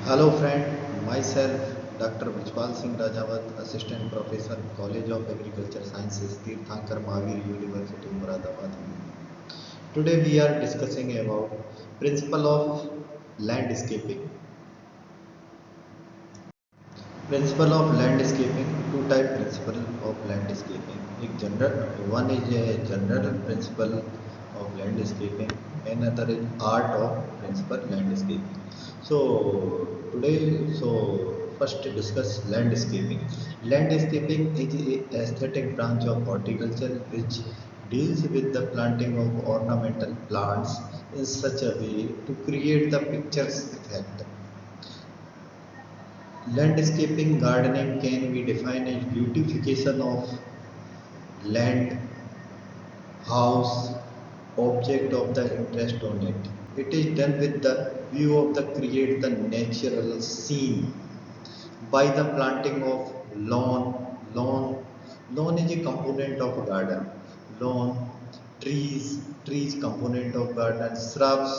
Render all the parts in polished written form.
Hello friend, myself Dr. Bijpal Singh Rajawat, Assistant Professor, College of Agriculture Sciences, Tirthankar Mahavir University, Moradabad. Today we are discussing about principle of landscaping. Principle of landscaping, two type principle of landscaping. One is a general principle of landscaping, another is art of principle landscaping. So first discuss landscaping. Landscaping is a aesthetic branch of horticulture which deals with the planting of ornamental plants in such a way to create the picture's effect. Landscaping gardening can be defined as beautification of land, house, object of the interest on it. It is done with the view of the create the natural scene by the planting of lawn is a component of garden. Lawn, trees component of garden, shrubs,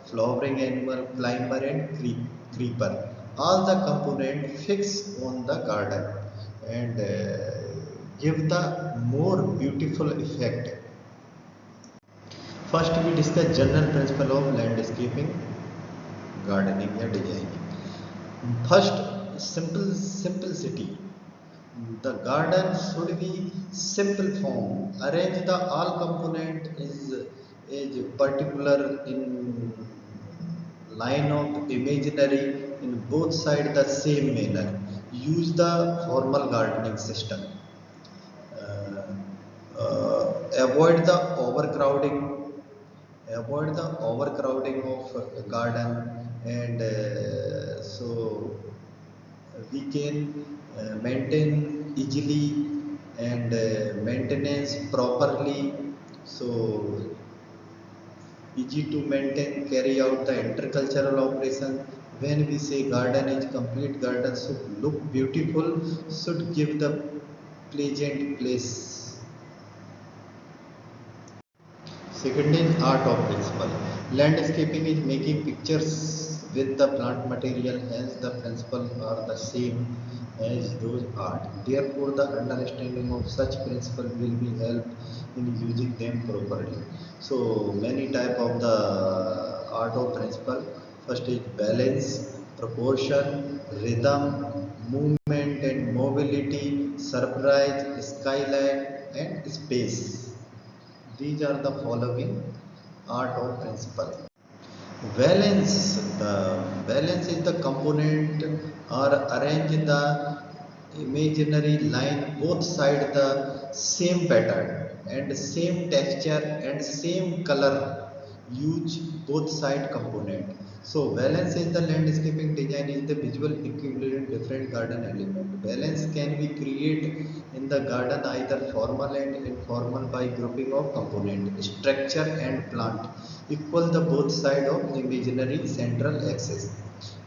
flowering animal, climber and creeper. All the component fix on the garden and give the more beautiful effect. First we discuss general principle of landscaping, gardening and designing. First, simplicity. The garden should be simple form. Arrange the all component is particular in line of imaginary in both sides the same manner. Use the formal gardening system. Avoid the overcrowding. Avoid the overcrowding of garden and so we can maintain easily and maintenance properly, so easy to maintain, carry out the agricultural operation. When we say garden is complete, garden should look beautiful, should give the pleasant place. Second is art of principle. Landscaping is making pictures with the plant material, hence the principles are the same as those art. Therefore, the understanding of such principle will be helped in using them properly. So, many type of the art of principle. First is balance, proportion, rhythm, movement and mobility, surprise, skyline and space. These are the following art of principle. Valence is the component or arrange the imaginary line both side the same pattern and same texture and same color. Use both side component. So balance is the landscaping design is the visual equivalent different garden element. Balance can be created in the garden either formal and informal by grouping of component, structure and plant equal the both side of imaginary central axis.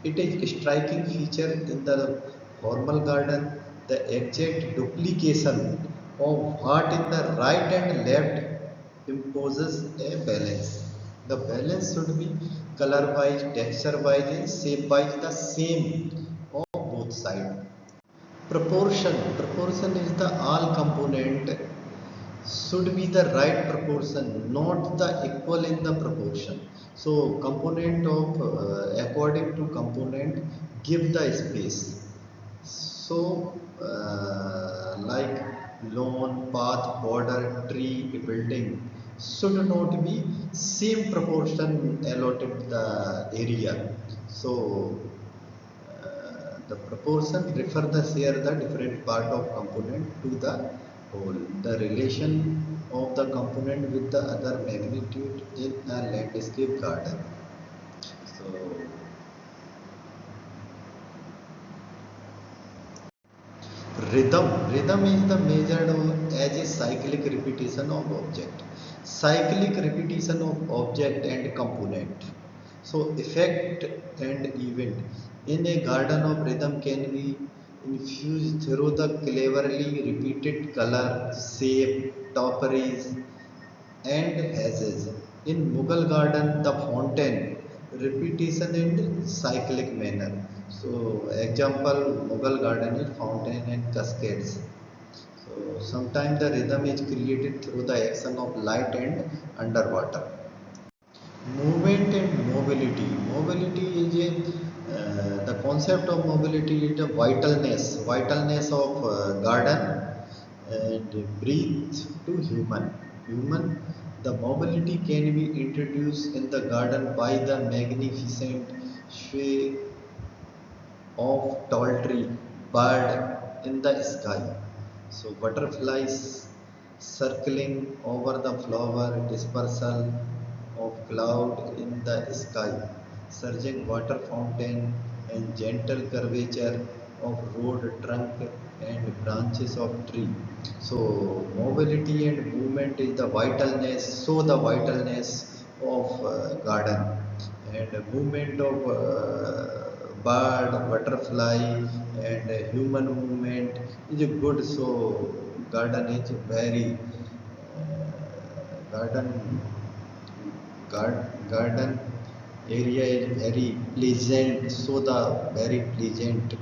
It is a striking feature in the formal garden, the exact duplication of what in the right and left imposes a balance. The balance should be color wise, texture wise and shape wise the same on both sides. Proportion is the all component should be the right proportion, not the equal in the proportion. So component of according to component give the space. So like lawn, path, border, tree, building should not be same proportion allotted the area. So the proportion refer the share the different part of component to the whole. The relation of the component with the other magnitude in a landscape garden. So rhythm is the measured as a cyclic repetition of object. Cyclic repetition of object and component. So effect and event in a garden of rhythm can be infused through the cleverly repeated color, shape, topiaries and hazes. In Mughal garden, the fountain repetition and cyclic manner. So example, Mughal garden is fountain and cascades. So sometimes the rhythm is created through the action of light and underwater. Movement and mobility. Mobility is the concept of mobility is the vitalness of garden and breathe to human. The mobility can be introduced in the garden by the magnificent sway of tall tree, bird in the sky. So butterflies circling over the flower, dispersal of cloud in the sky, surging water fountain and gentle curvature of road trunk and branches of tree. So mobility and movement is the vitalness, so the vitalness of garden and movement of bird, butterfly and human movement is good. So garden is very garden garden area is very pleasant, so the very pleasant.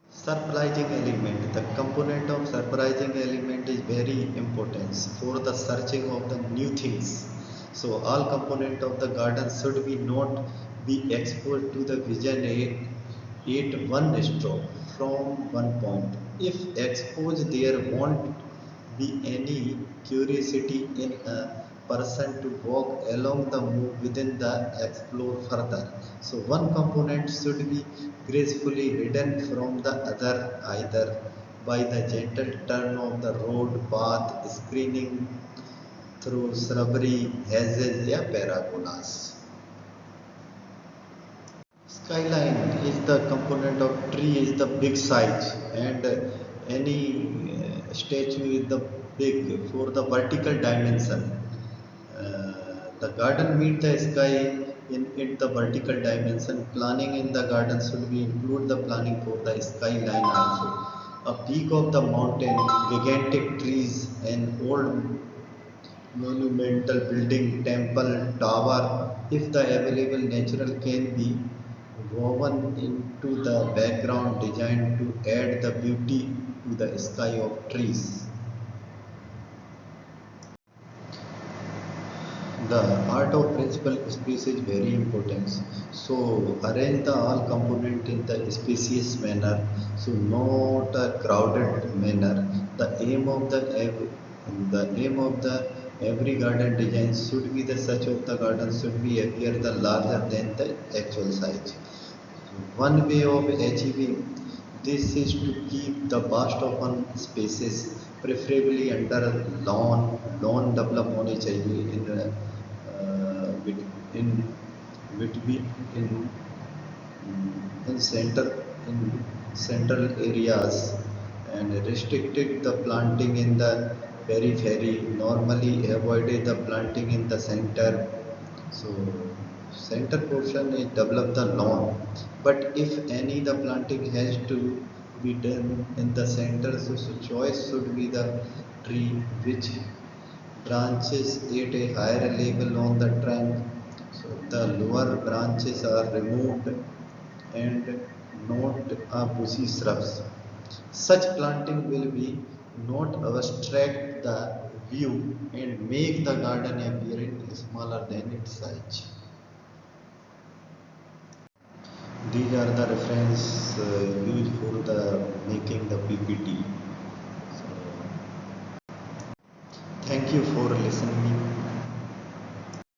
Surprising element. The component of surprising element is very important for the searching of the new things. So all component of the garden should be not be exposed to the vision at one stroke from one point. If exposed, there won't be any curiosity in a person to walk along the move within the explore further. So one component should be gracefully hidden from the other either by the gentle turn of the road path, screening through shrubbery, hedges, or parabolas. Skyline is the component of tree is the big size and any statue is the big for the vertical dimension. The garden meet the sky in the vertical dimension. Planning in the garden should be include the planning for the skyline also. A peak of the mountain, gigantic trees, and old monumental building, temple, tower, if the available natural can be woven into the background designed to add the beauty to the sky of trees. The art of principal space is very important. So arrange the all component in the spacious manner, so not a crowded manner. The aim of the aim of the every garden design should be the such of the garden should be appear the larger than the actual size. One way of achieving this is to keep the vast open spaces, preferably under lawn develop होने चाहिए in between in center in central areas and restricted the planting in the periphery. Normally avoided the planting in the center. So center portion is develop the lawn, but if any the planting has to be done in the center, so choice should be the tree which branches at a higher level on the trunk. So the lower branches are removed and not bushy shrubs. Such planting will be not obstruct the view and make the garden appearing smaller than its size. These are the reference used for the making the PPT. So, thank you for listening.